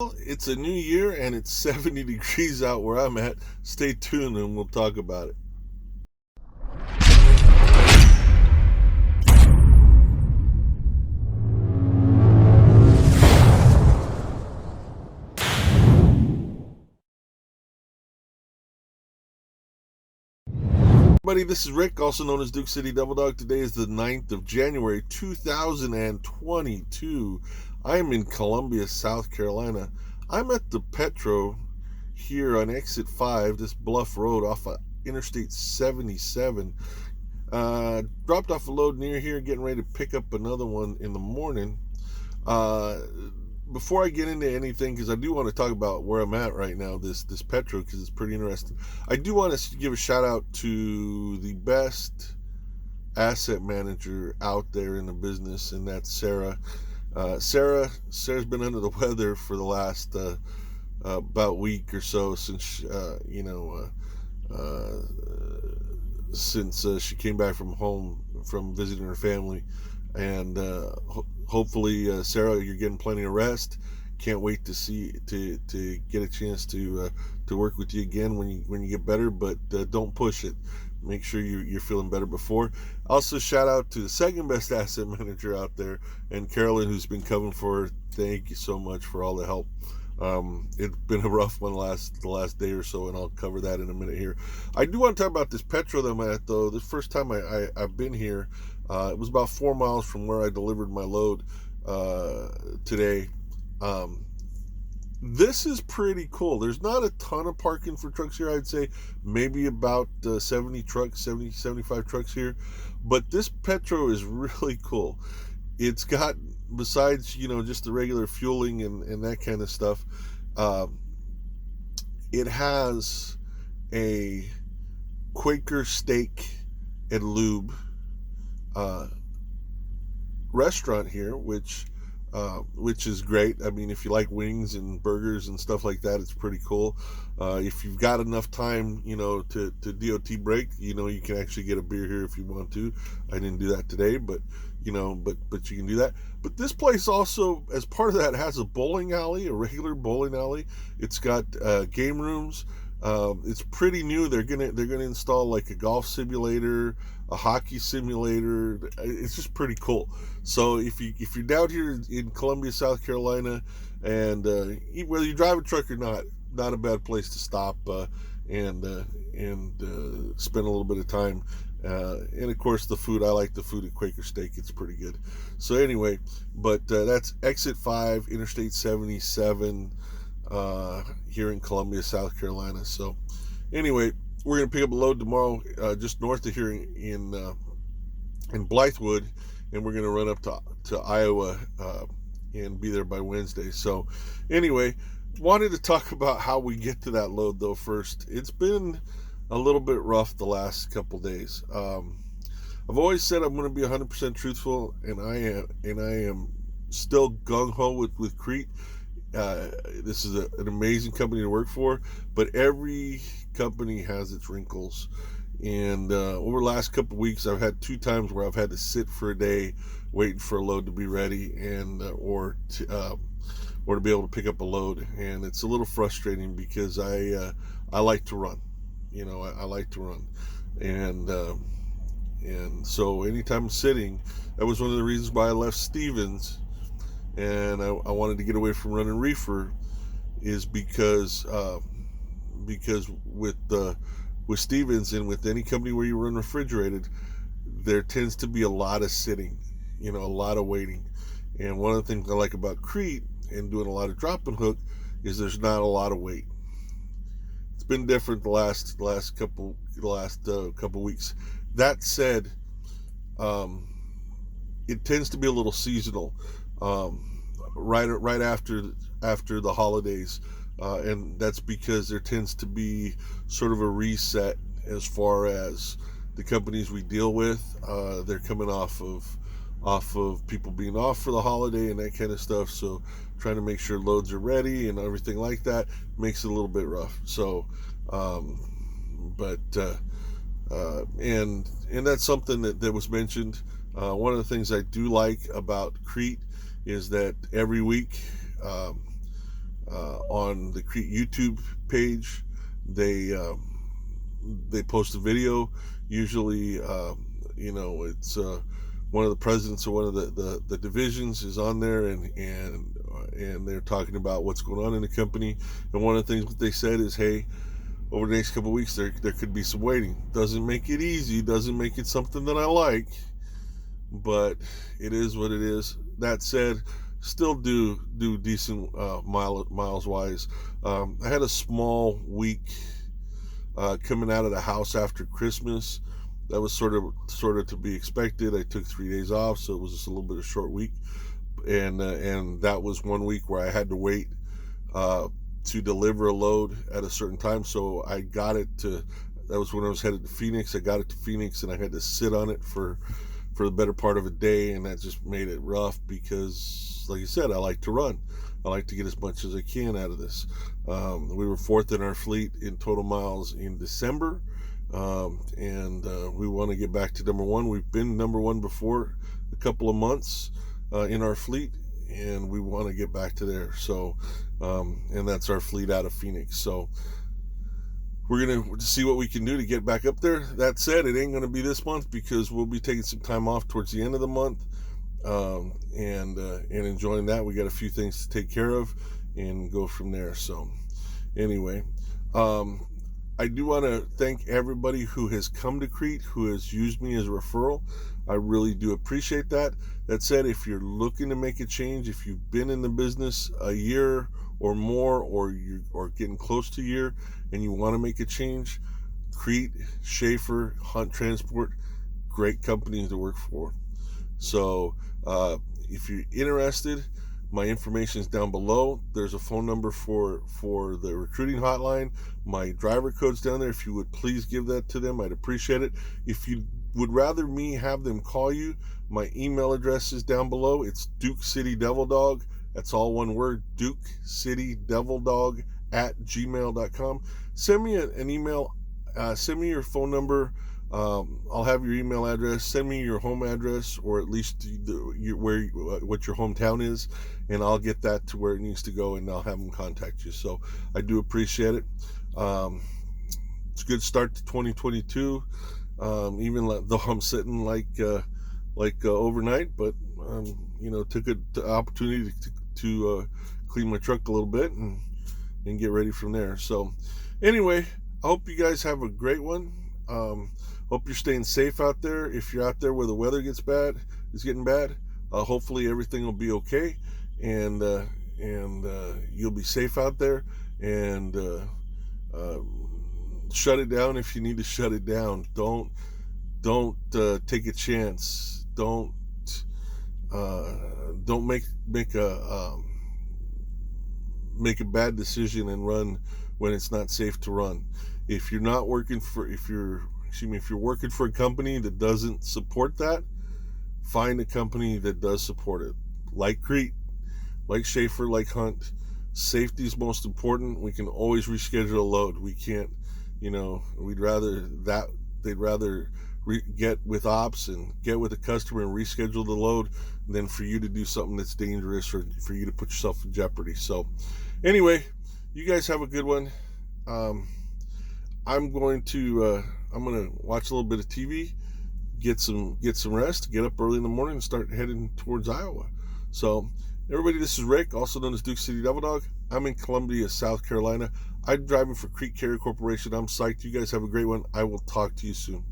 It's a new year and it's 70 degrees out where I'm at. Stay tuned and we'll talk about it. Everybody, this is Rick, also known as Duke City Double Dog. Today is the 9th of January, 2022. I am in Columbia, South Carolina. I'm at the Petro here on exit 5, this Bluff Road off of Interstate 77. Dropped off a load near here, getting ready to pick up another one in the morning. Before I get into anything, because I do want to talk about where I'm at right now, this Petro, because it's pretty interesting. I do want to give a shout out to the best asset manager out there in the business, and that's Sarah. Sarah's been under the weather for the last about week or so since since she came back from home from visiting her family, and hopefully, Sarah, you're getting plenty of rest. Can't wait to get a chance to work with you again when you get better. But don't push it. Make sure you're feeling better before. Also, shout out to the second best asset manager out there, and Carolyn, who's been covering for her. Thank you so much for all the help. It's been a rough one the last day or so, and I'll cover that in a minute here. I do want to talk about this Petro that I'm at, though. The first time I've been here, it was about 4 miles from where I delivered my load today. This is pretty cool. There's not a ton of parking for trucks here. I'd say maybe about 75 trucks here. But this Petro is really cool. It's got, besides, just the regular fueling and that kind of stuff, it has a Quaker Steak and Lube restaurant here, which is great. I mean, if you like wings and burgers and stuff like that, it's pretty cool. If you've got enough time, to DOT break, you can actually get a beer here if you want to. I didn't do that today, but but you can do that. But this place also, as part of that, has a bowling alley, a regular bowling alley. It's got game rooms. It's pretty new. They're gonna install like a golf simulator, a hockey simulator. It's just pretty cool. So if you're down here in Columbia, South Carolina, and whether you drive a truck or not a bad place to stop and spend a little bit of time. And of course, the food. I like the food at Quaker Steak. It's pretty good. So anyway, but that's exit 5, Interstate 77. Here in Columbia, South Carolina. So anyway, we're going to pick up a load tomorrow just north of here in Blythewood, and we're going to run up to Iowa and be there by Wednesday. So anyway, wanted to talk about how we get to that load, though. First, it's been a little bit rough the last couple days. I've always said I'm going to be 100% truthful, and I am still gung-ho with Crete. This is an amazing company to work for, but every company has its wrinkles. And over the last couple of weeks, I've had 2 times where I've had to sit for a day waiting for a load to be ready, and or to be able to pick up a load. And it's a little frustrating because I like to run. I like to run, and so anytime I'm sitting, that was one of the reasons why I left Stevens. And I wanted to get away from running reefer, is because with Stevens and with any company where you run refrigerated, there tends to be a lot of sitting, a lot of waiting. And one of the things I like about Crete and doing a lot of drop and hook is there's not a lot of wait. It's been different the last couple weeks. That said, it tends to be a little seasonal. Right after the holidays, and that's because there tends to be sort of a reset as far as the companies we deal with. They're coming off of people being off for the holiday and that kind of stuff, so trying to make sure loads are ready and everything like that makes it a little bit rough. So and that's something that was mentioned. One of the things I do like about Crete is that every week on the Crete YouTube page. They post a video. Usually, it's one of the presidents of one of the divisions is on there, and they're talking about what's going on in the company. And one of the things that they said is, hey, over the next couple of weeks, there could be some waiting. Doesn't make it easy. Doesn't make it something that I like, but it is what it is. That said, still do decent miles wise. I had a small week coming out of the house after Christmas. That was sort of to be expected. I took 3 days off, so it was just a little bit of a short week, and that was 1 week where I had to wait to deliver a load at a certain time. So I got it to. That was when I was headed to Phoenix. I got it to Phoenix, and I had to sit on it for the better part of a day, and that just made it rough because, like I said, I like to run. I like to get as much as I can out of this. We were 4th in our fleet in total miles in December, and we want to get back to number 1. We've been number 1 before a couple of months in our fleet, and we want to get back to there. So, and that's our fleet out of Phoenix. So we're going to see what we can do to get back up there. That said, it ain't going to be this month because we'll be taking some time off towards the end of the month, and enjoying that. We got a few things to take care of and go from there. So anyway, I do want to thank everybody who has come to Crete, who has used me as a referral. I really do appreciate that. That said, if you're looking to make a change, if you've been in the business a year or more, or you're getting close to a year and you want to make a change, Crete, Shaffer, Hunt Transport, great companies to work for. So if you're interested, my information is down below. There's a phone number for the recruiting hotline. My driver code's down there. If you would please give that to them, I'd appreciate it. If you would rather me have them call you, my email address is down below. It's Duke City Devil Dog. That's all one word, Duke City Devil Dog @gmail.com. Send me an email. Send me your phone number. I'll have your email address. Send me your home address, or at least what your hometown is, and I'll get that to where it needs to go, and I'll have them contact you. So I do appreciate it. It's a good start to 2022. Even though I'm sitting like overnight, but took an opportunity to clean my truck a little bit and get ready from there. So anyway, I hope you guys have a great one. Hope you're staying safe out there. If you're out there where the weather is getting bad, hopefully everything will be okay, and you'll be safe out there. And shut it down if you need to shut it down. Don't take a chance. Don't make a bad decision and run when it's not safe to run. If you're working for a company that doesn't support that, find a company that does support it. Like Crete, like Shaffer, like Hunt. Safety is most important. We can always reschedule a load. We can't, they'd rather get with ops and get with the customer and reschedule the load than for you to do something that's dangerous or for you to put yourself in jeopardy. So anyway, you guys have a good one. I'm going to watch a little bit of TV, get some rest, get up early in the morning and start heading towards Iowa. So everybody, this is Rick, also known as Duke City Devil Dog. I'm in Columbia, South Carolina. I'm driving for Crete Carrier Corporation. I'm psyched. You guys have a great one. I will talk to you soon.